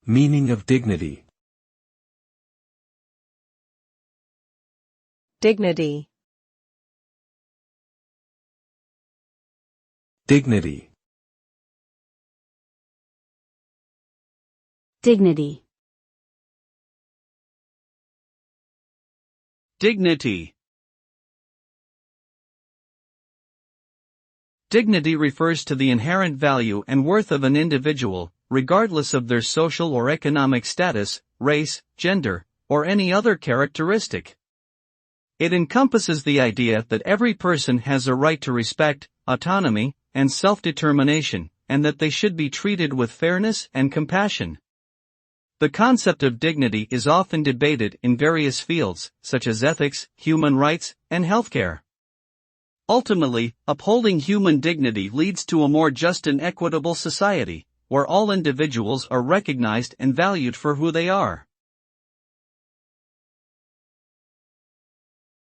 Meaning of dignity. Dignity. Dignity. Dignity. Dignity. Dignity refers to the inherent value and worth of an individual, regardless of their social or economic status, race, gender, or any other characteristic. It encompasses the idea that every person has a right to respect, autonomy, and self-determination, and that they should be treated with fairness and compassion. The concept of dignity is often debated in various fields, such as ethics, human rights, and healthcare. Ultimately, upholding human dignity leads to a more just and equitable society, where all individuals are recognized and valued for who they are.